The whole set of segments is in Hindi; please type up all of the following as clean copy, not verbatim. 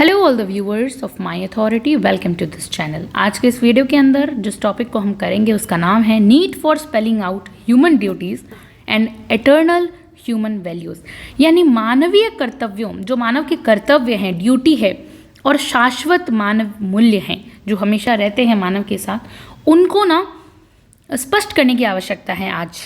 Hello all the viewers of my authority, welcome to this channel. आज के इस वीडियो के अंदर जिस टॉपिक को हम करेंगे उसका नाम है need for spelling out human duties and eternal human values, यानी मानवीय कर्तव्यों, जो मानव के कर्तव्य हैं, ड्यूटी है और शाश्वत मानव मूल्य हैं जो हमेशा रहते हैं मानव के साथ, उनको ना स्पष्ट करने की आवश्यकता है आज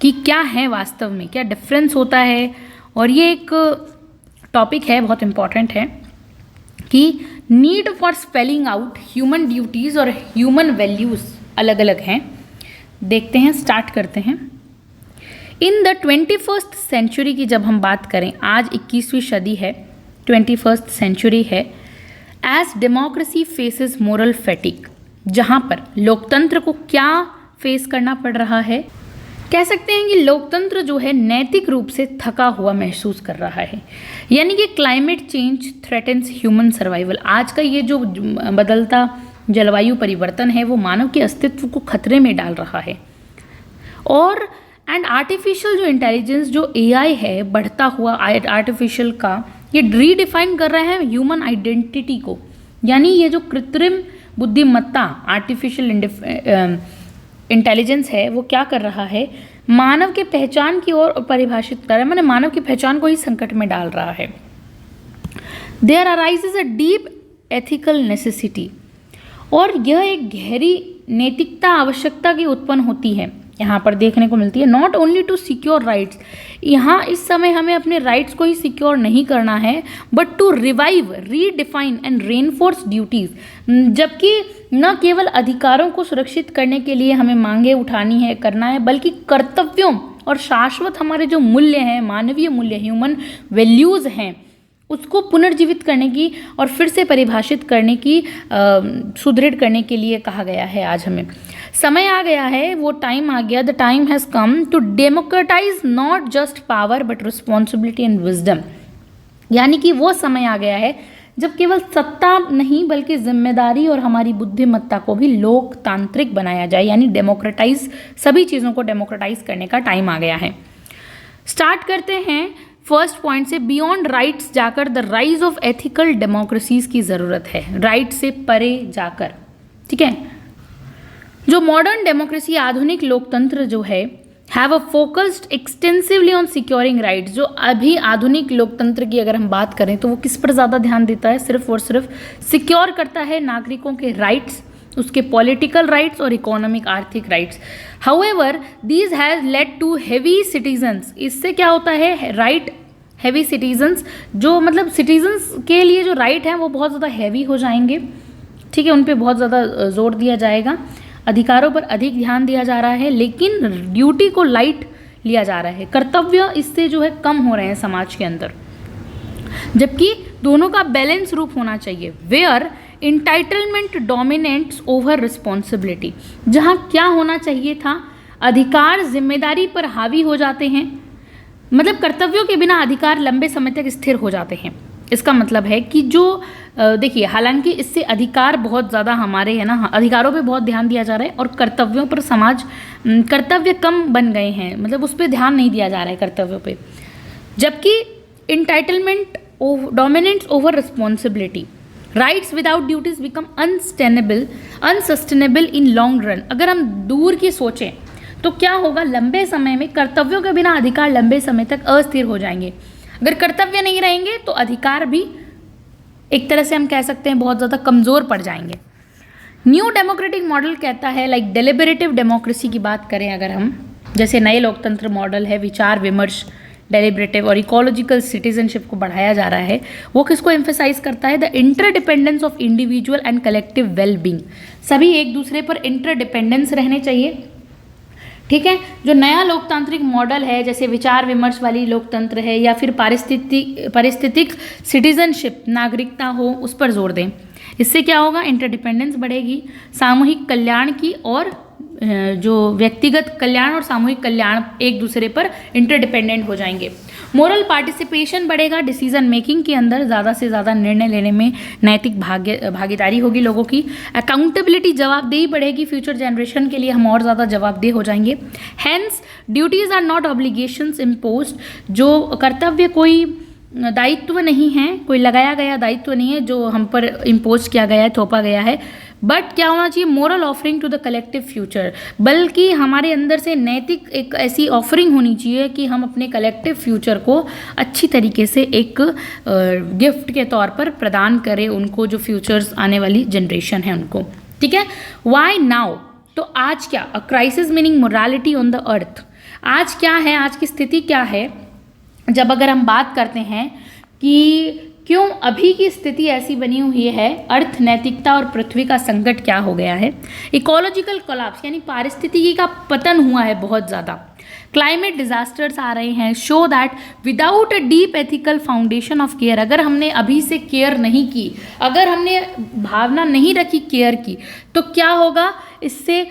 कि क्या है वास्तव में, क्या डिफरेंस होता है। और ये एक टॉपिक है, बहुत इम्पॉर्टेंट है कि need for spelling out human duties और ह्यूमन वैल्यूज़ अलग अलग हैं। देखते हैं, स्टार्ट करते हैं। इन द 21st सेंचुरी की जब हम बात करें, आज 21वीं सदी है, 21st सेंचुरी है, as democracy faces moral fatigue, जहाँ पर लोकतंत्र को क्या फेस करना पड़ रहा है, कह सकते हैं कि लोकतंत्र जो है नैतिक रूप से थका हुआ महसूस कर रहा है। यानी कि climate change threatens human survival. आज का ये जो बदलता जलवायु परिवर्तन है वो मानव के अस्तित्व को खतरे में डाल रहा है। और एंड आर्टिफिशियल जो इंटेलिजेंस, जो एआई है, बढ़ता हुआ आर्टिफिशियल का, ये रीडिफाइन कर रहा है ह्यूमन आइडेंटिटी को। यानी ये जो कृत्रिम बुद्धिमत्ता, आर्टिफिशियल इंटेलिजेंस है, वो क्या कर रहा है, मानव के पहचान की ओर परिभाषित कर रहा है, माने मानव की पहचान को ही संकट में डाल रहा है। There arises a deep ethical necessity, और यह एक गहरी नैतिकता आवश्यकता की उत्पन्न होती है, यहाँ पर देखने को मिलती है। Not only to secure rights, यहाँ इस समय हमें अपने राइट्स को ही सिक्योर नहीं करना है, but to revive, redefine and reinforce duties, जबकि न केवल अधिकारों को सुरक्षित करने के लिए हमें मांगे उठानी है, करना है, बल्कि कर्तव्यों और शाश्वत हमारे जो मूल्य हैं, मानवीय मूल्य, ह्यूमन वैल्यूज़ हैं, उसको पुनर्जीवित करने की और फिर से परिभाषित करने की, सुदृढ़ करने के लिए कहा गया है। आज हमें समय आ गया है, वो टाइम आ गया, the time has come to democratize not just power but responsibility and wisdom. यानी कि वो समय आ गया है जब केवल सत्ता नहीं बल्कि जिम्मेदारी और हमारी बुद्धिमत्ता को भी लोकतांत्रिक बनाया जाए, यानी डेमोक्रेटाइज, सभी चीज़ों को डेमोक्रेटाइज करने का टाइम आ गया है। स्टार्ट करते हैं फर्स्ट पॉइंट से। बियॉन्ड राइट्स जाकर the rise of ethical democracies की ज़रूरत है, राइट से परे जाकर, ठीक है। जो मॉडर्न डेमोक्रेसी, आधुनिक लोकतंत्र जो है, have a focused extensively on securing rights. जो अभी आधुनिक लोकतंत्र की अगर हम बात करें तो वो किस पर ज़्यादा ध्यान देता है, सिर्फ और सिर्फ सिक्योर करता है नागरिकों के राइट्स, उसके पॉलिटिकल राइट्स और इकोनॉमिक, आर्थिक rights. However these has led to heavy citizens. इससे क्या होता है, राइट हैवी सिटीजन्स, जो मतलब सिटीजन्स के लिए जो राइट हैं वो बहुत ज़्यादा हैवी हो जाएंगे, ठीक है, उन पर बहुत ज़्यादा जोर दिया जाएगा, अधिकारों पर अधिक ध्यान दिया जा रहा है, लेकिन ड्यूटी को लाइट लिया जा रहा है, कर्तव्य इससे जो है कम हो रहे हैं समाज के अंदर। जबकि दोनों का बैलेंस रूप होना चाहिए, where entitlement dominates over responsibility. जहाँ क्या होना चाहिए था, अधिकार जिम्मेदारी पर हावी हो जाते हैं, मतलब कर्तव्यों के बिना अधिकार लंबे समय तक स्थिर हो जाते हैं। इसका मतलब है कि जो देखिए, हालांकि इससे अधिकार बहुत ज़्यादा हमारे है ना, अधिकारों पे बहुत ध्यान दिया जा रहा है और कर्तव्यों पर समाज, कर्तव्य कम बन गए हैं, मतलब उस पर ध्यान नहीं दिया जा रहा है कर्तव्यों पे। जबकि entitlement dominates over responsibility, rights without duties become unsustainable in long run. अगर हम दूर की सोचें तो क्या होगा, लंबे समय में कर्तव्यों के बिना अधिकार लंबे समय तक अस्थिर हो जाएंगे। अगर कर्तव्य नहीं रहेंगे तो अधिकार भी एक तरह से हम कह सकते हैं बहुत ज़्यादा कमज़ोर पड़ जाएंगे। न्यू डेमोक्रेटिक मॉडल कहता है, लाइक डेलिबरेटिव डेमोक्रेसी की बात करें अगर हम, जैसे नए लोकतंत्र मॉडल है, विचार विमर्श, डेलिबरेटिव और इकोलॉजिकल सिटीजनशिप को बढ़ाया जा रहा है। वो किसको एम्फेसाइज करता है, the interdependence of individual and collective wellbeing. सभी एक दूसरे पर इंटरडिपेंडेंस रहने चाहिए, ठीक है। जो नया लोकतांत्रिक मॉडल है, जैसे विचार विमर्श वाली लोकतंत्र है, या फिर पारिस्थितिक सिटीजनशिप, नागरिकता हो, उस पर जोर दें। इससे क्या होगा, इंटरडिपेंडेंस बढ़ेगी, सामूहिक कल्याण की, और जो व्यक्तिगत कल्याण और सामूहिक कल्याण एक दूसरे पर इंटरडिपेंडेंट हो जाएंगे। मोरल पार्टिसिपेशन बढ़ेगा, डिसीजन मेकिंग के अंदर ज़्यादा से ज़्यादा निर्णय लेने में नैतिक भागीदारी होगी लोगों की। अकाउंटेबिलिटी, जवाबदेही बढ़ेगी, फ्यूचर जनरेशन के लिए हम और ज़्यादा जवाबदेह हो जाएंगे। Hence duties are not obligations imposed, जो कर्तव्य कोई दायित्व नहीं है, कोई लगाया गया दायित्व नहीं है जो हम पर इम्पोज किया गया है, थोपा गया है, बट क्या होना चाहिए, moral offering to the collective future, बल्कि हमारे अंदर से नैतिक एक ऐसी ऑफरिंग होनी चाहिए कि हम अपने कलेक्टिव फ्यूचर को अच्छी तरीके से एक गिफ्ट के तौर पर प्रदान करें उनको, जो फ्यूचर्स आने वाली जनरेशन है उनको। ठीक है, वाई नाउ, तो आज क्या, a crisis meaning morality on the earth, आज क्या है, आज की स्थिति क्या है, जब अगर हम बात करते हैं कि क्यों अभी की स्थिति ऐसी बनी हुई है, अर्थ नैतिकता और पृथ्वी का संकट क्या हो गया है, इकोलॉजिकल कोलैप्स यानी पारिस्थितिकी का पतन हुआ है बहुत ज़्यादा, क्लाइमेट डिजास्टर्स आ रहे हैं, show that without a deep ethical foundation of care, अगर हमने अभी से केयर नहीं की, अगर हमने भावना नहीं रखी केयर की, तो क्या होगा इससे,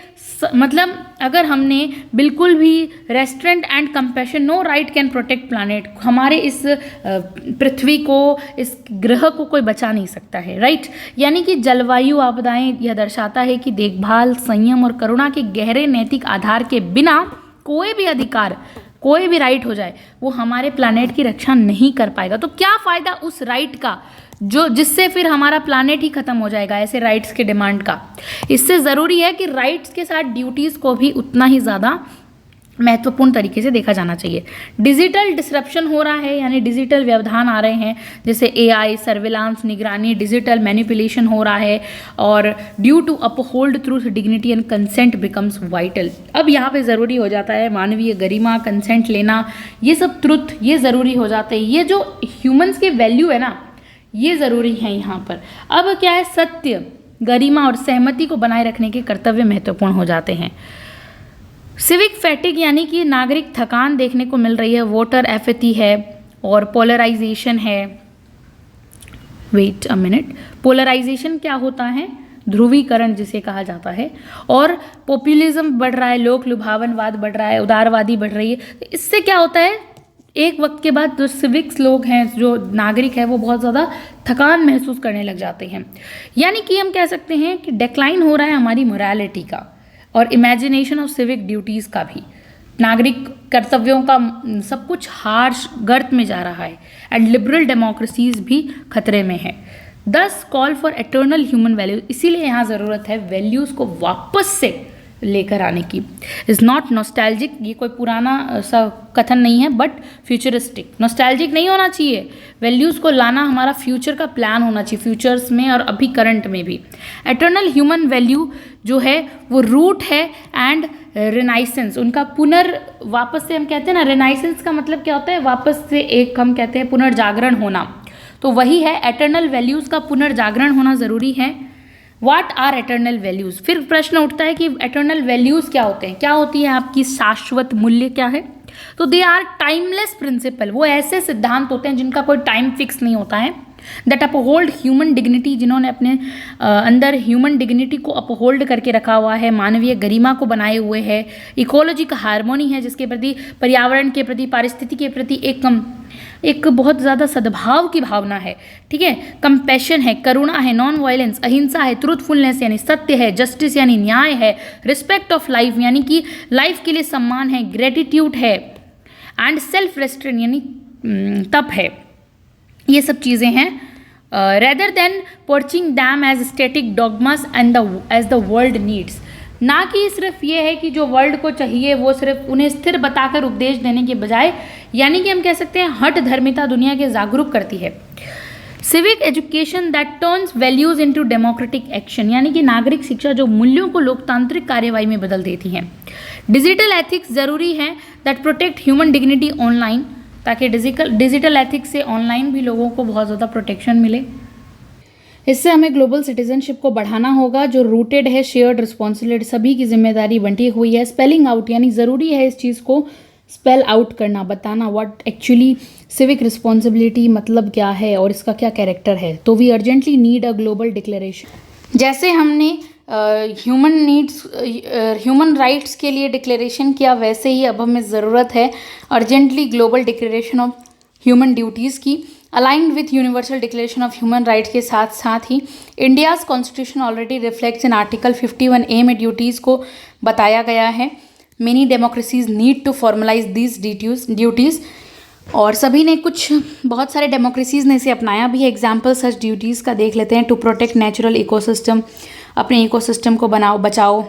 मतलब अगर हमने बिल्कुल भी restraint and compassion, no right can protect planet, हमारे इस पृथ्वी को, इस ग्रह को कोई बचा नहीं सकता है, राइट। यानी कि जलवायु आपदाएं यह दर्शाता है कि देखभाल, संयम और करुणा के गहरे नैतिक आधार के बिना कोई भी अधिकार, कोई भी राइट हो जाए, वो हमारे प्लानेट की रक्षा नहीं कर पाएगा। तो क्या फ़ायदा उस राइट का जो जिससे फिर हमारा प्लानेट ही खत्म हो जाएगा, ऐसे राइट्स के डिमांड का। इससे ज़रूरी है कि राइट्स के साथ ड्यूटीज़ को भी उतना ही ज़्यादा महत्वपूर्ण तरीके से देखा जाना चाहिए। डिजिटल डिसरप्शन हो रहा है, यानी डिजिटल व्यवधान आ रहे हैं, जैसे एआई, सर्विलांस, निगरानी, डिजिटल मैनिपुलेशन हो रहा है, और due to uphold truth, dignity and consent becomes vital. अब यहाँ पे ज़रूरी हो जाता है मानवीय गरिमा, कंसेंट लेना, ये सब ट्रुथ, ये ज़रूरी हो जाते हैं, ये जो ह्यूमंस के वैल्यू है ना, ये ज़रूरी है यहाँ पर। अब क्या है, सत्य, गरिमा और सहमति को बनाए रखने के कर्तव्य महत्वपूर्ण हो जाते हैं। सिविक फैटिक यानी कि नागरिक थकान देखने को मिल रही है, वोटर एपैथी है और पोलराइजेशन है। वेट अ मिनट, पोलराइजेशन क्या होता है, ध्रुवीकरण जिसे कहा जाता है, और पॉपुलिज्म बढ़ रहा है, लोक लुभावनवाद बढ़ रहा है, उदारवादी बढ़ रही है। इससे क्या होता है, एक वक्त के बाद जो सिविक्स लोग हैं, जो नागरिक है, वो बहुत ज़्यादा थकान महसूस करने लग जाते हैं। यानी कि हम कह सकते हैं कि डिक्लाइन हो रहा है हमारी मोरालिटी का और इमेजिनेशन ऑफ सिविक ड्यूटीज़ का भी। नागरिक कर्तव्यों का सब कुछ हार्श गर्त में जा रहा है, एंड लिबरल डेमोक्रेसीज भी खतरे में है। दस call for eternal human values, इसीलिए यहाँ ज़रूरत है वैल्यूज़ को वापस से लेकर आने की। इज़ नॉट नॉस्टैल्जिक, ये कोई पुराना सा कथन नहीं है, बट फ्यूचरिस्टिक। नॉस्टैल्जिक नहीं होना चाहिए, वैल्यूज़ को लाना हमारा फ्यूचर का प्लान होना चाहिए, फ्यूचर्स में और अभी करंट में भी। एटर्नल ह्यूमन वैल्यू जो है वो रूट है, एंड रिनाइसेंस, उनका वापस से हम कहते हैं ना, रिनाइसेंस का मतलब क्या होता है, वापस से एक हम कहते हैं पुनर्जागरण होना, तो वही है एटर्नल वैल्यूज़ का पुनर्जागरण होना ज़रूरी है। व्हाट आर एटर्नल वैल्यूज़, फिर प्रश्न उठता है कि एटर्नल वैल्यूज़ क्या होते हैं, क्या होती है आपकी शाश्वत मूल्य क्या है। तो दे आर टाइमलेस प्रिंसिपल, वो ऐसे सिद्धांत होते हैं जिनका कोई टाइम फिक्स नहीं होता है। दैट अपहोल्ड ह्यूमन डिग्निटी, जिन्होंने अपने अंदर ह्यूमन डिग्निटी को अपहोल्ड करके रखा हुआ है, मानवीय गरिमा को बनाए हुए है। इकोलॉजी का हार्मोनी है, जिसके प्रति, पर्यावरण के प्रति, पारिस्थितिकी के प्रति एक बहुत ज़्यादा सद्भाव की भावना है। ठीक है, कंपैशन है, करुणा है, नॉन वायलेंस, अहिंसा है, ट्रूथफुलनेस यानी सत्य है, जस्टिस यानी न्याय है, रिस्पेक्ट ऑफ लाइफ यानी कि लाइफ के लिए सम्मान है, ग्रेटिट्यूड है, एंड सेल्फ रेस्ट्रेंट यानी तप है। ये सब चीज़ें हैं। Rather than perching them as static dogmas and as the world needs, ना कि सिर्फ ये है कि जो वर्ल्ड को चाहिए वो सिर्फ उन्हें स्थिर बताकर उपदेश देने के बजाय, यानी कि हम कह सकते हैं हठ धर्मिता दुनिया के जागरूक करती है। Civic education that turns values into democratic action, यानी कि नागरिक शिक्षा जो मूल्यों को लोकतांत्रिक कार्यवाही में बदल देती है। डिजिटल एथिक्स जरूरी है that protect human dignity online, ताकि डिजिटल एथिक्स से ऑनलाइन भी लोगों को बहुत ज़्यादा प्रोटेक्शन मिले। इससे हमें ग्लोबल सिटीजनशिप को बढ़ाना होगा, जो रूटेड है शेयर्ड रिस्पॉन्सिबिलिटी, सभी की जिम्मेदारी बंटी हुई है। स्पेलिंग आउट यानी ज़रूरी है इस चीज़ को स्पेल आउट करना, बताना व्हाट एक्चुअली सिविक रिस्पॉन्सिबिलिटी मतलब क्या है और इसका क्या कैरेक्टर है। तो we urgently need a global declaration. जैसे हमने ह्यूमन राइट्स के लिए डिक्लेरेशन किया, वैसे ही अब हमें ज़रूरत है urgently global declaration of human duties की। Aligned with universal declaration of human rights के साथ साथ ही India's constitution already reflects in article 51A में ड्यूटीज़ को बताया गया है। Many democracies need to formalise these duties. और सभी ने कुछ बहुत सारे डेमोक्रेसीज़ ने इसे अपनाया भी है। एग्जाम्पल सच ड्यूटीज़ का देख लेते हैं। टू प्रोटेक्ट नेचुरल इकोसिस्टम, अपने इकोसिस्टम को बचाओ।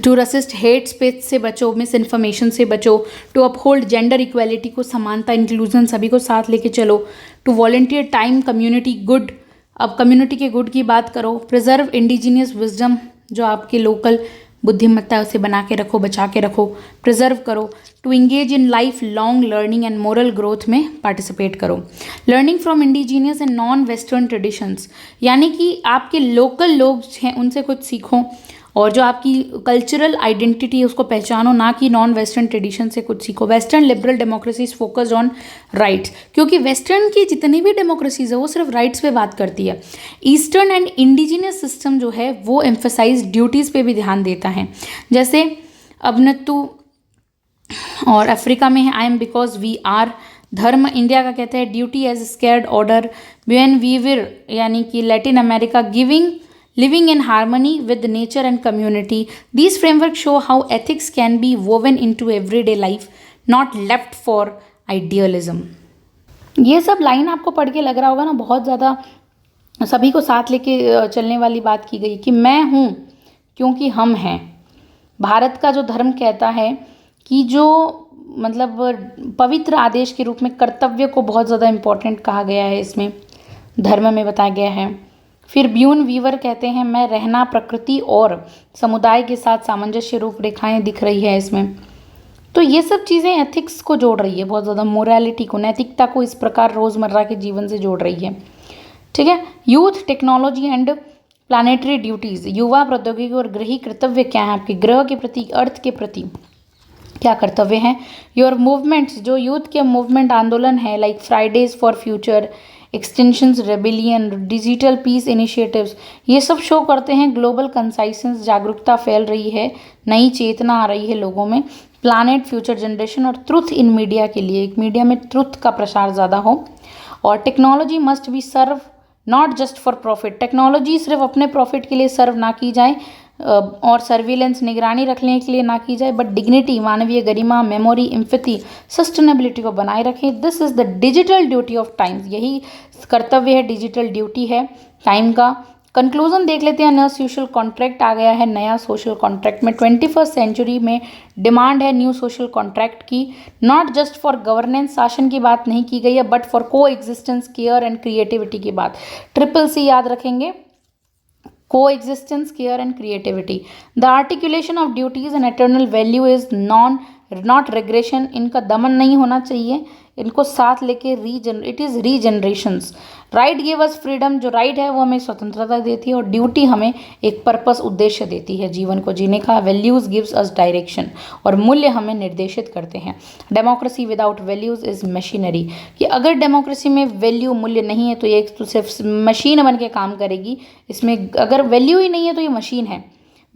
टू रेसिस्ट हेट स्पीच से बचो, मिस इन्फॉर्मेशन से बचो। टू अपहोल्ड जेंडर इक्वेलिटी को, समानता, इंक्लूजन, सभी को साथ लेके चलो। To volunteer time community good, अब कम्युनिटी के गुड की बात करो। प्रिजर्व इंडिजीनियस विजडम, जो आपकी लोकल बुद्धिमत्ता है उसे बना के रखो, बचा के रखो, प्रिजर्व करो। To engage in life long learning and moral growth में पार्टिसिपेट करो। Learning from indigenous and non western traditions, यानी कि आपके लोकल लोग हैं उनसे कुछ सीखो, और जो आपकी कल्चरल आइडेंटिटी है उसको पहचानो, ना कि नॉन वेस्टर्न ट्रेडिशन से कुछ सीखो। Western liberal democracies focused on rights, क्योंकि वेस्टर्न की जितनी भी डेमोक्रेसीज है वो सिर्फ राइट्स पे बात करती है। ईस्टर्न एंड इंडिजिनियस सिस्टम जो है वो एम्फेसाइज ड्यूटीज़ पे भी ध्यान देता है। जैसे अबनतु और अफ्रीका में है I am because we are. धर्म इंडिया का कहते हैं duty as sacred order. When we were यानी कि Latin America giving living in harmony with nature and community. These frameworks show how ethics can be woven into everyday life, not left for idealism. ये सब लाइन आपको पढ़ के लग रहा होगा ना, बहुत ज़्यादा सभी को साथ लेके चलने वाली बात की गई कि मैं हूँ क्योंकि हम हैं। भारत का जो धर्म कहता है कि जो मतलब पवित्र आदेश के रूप में कर्तव्य को बहुत ज़्यादा इम्पोर्टेंट कहा गया है, इसमें धर्म में बताया गया है। फिर ब्यून वीवर कहते हैं मैं रहना, प्रकृति और समुदाय के साथ सामंजस्य रूपरेखाएं दिख रही है इसमें। तो ये सब चीज़ें एथिक्स को जोड़ रही है, बहुत ज़्यादा मोरालिटी को, नैतिकता को इस प्रकार रोज़मर्रा के जीवन से जोड़ रही है। ठीक है। Youth, technology and planetary duties, युवा, प्रौद्योगिकी और गृही कर्तव्य क्या है आपके ग्रह के प्रति, अर्थ के प्रति क्या कर्तव्य हैं। योर मूवमेंट्स, जो यूथ के मूवमेंट आंदोलन है like Fridays for future, extensions rebellion, digital peace initiatives, ये सब शो करते हैं ग्लोबल कंसाइसेंस, जागरूकता फैल रही है, नई चेतना आ रही है लोगों में। प्लानेट, फ्यूचर जनरेशन और ट्रुथ इन मीडिया के लिए, एक मीडिया में ट्रुथ का प्रसार ज़्यादा हो। और technology must be serve not just for profit, technology सिर्फ अपने प्रॉफिट के लिए सर्व ना की जाए और सर्विलेंस, निगरानी रखने के लिए ना की जाए, बट डिग्निटी, मानवीय गरिमा, मेमोरी, एम्पैथी, सस्टेनेबिलिटी को बनाए रखें। This is the digital duty of times, यही कर्तव्य है, डिजिटल ड्यूटी है टाइम का। कंक्लूजन देख लेते हैं। नया सोशल कॉन्ट्रैक्ट आ गया है, नया सोशल कॉन्ट्रैक्ट में 21st सेंचुरी में डिमांड है न्यू सोशल कॉन्ट्रैक्ट की। नॉट जस्ट फॉर गवर्नेंस, शासन की बात नहीं की गई है, बट फॉर को एग्जिस्टेंस, केयर एंड क्रिएटिविटी की बात। CCC याद रखेंगे, coexistence, care and creativity. The articulation of duties and eternal value is not regression. इनका दमन नहीं होना चाहिए, इनको साथ लेके it is regenerations. Right give us freedom, जो राइट है वो हमें स्वतंत्रता देती है और ड्यूटी हमें एक पर्पस, उद्देश्य देती है जीवन को जीने का। वैल्यूज़ गिव्स अस डायरेक्शन, और मूल्य हमें निर्देशित करते हैं। Democracy without values is machinery, कि अगर डेमोक्रेसी में वैल्यू, मूल्य नहीं है तो ये तो सिर्फ मशीन बन के काम करेगी। इसमें अगर वैल्यू ही नहीं है तो ये मशीन है।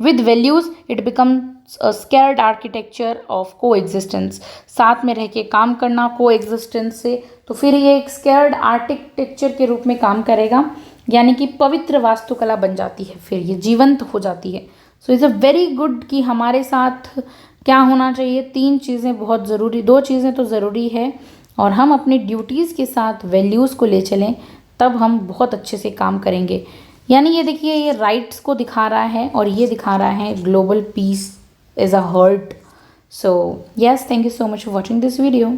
With values it becomes a scared architecture of को एग्जिस्टेंस, साथ में रह के काम करना को एग्जिस्टेंस से, तो फिर ये एक स्केयर्ड आर्किटेक्चर के रूप में काम करेगा, यानी कि पवित्र वास्तुकला बन जाती है, फिर ये जीवंत हो जाती है। So is a very good कि हमारे साथ क्या होना चाहिए, 3 चीज़ें बहुत ज़रूरी, 2 चीज़ें तो ज़रूरी है, और हम अपनी ड्यूटीज़ के साथ वैल्यूज़ को ले चलें, तब हम बहुत अच्छे से काम करेंगे। यानी ये देखिए, ये राइट्स को दिखा रहा है और ये दिखा रहा है global peace is a hurt. So yes, thank you so much for watching this video.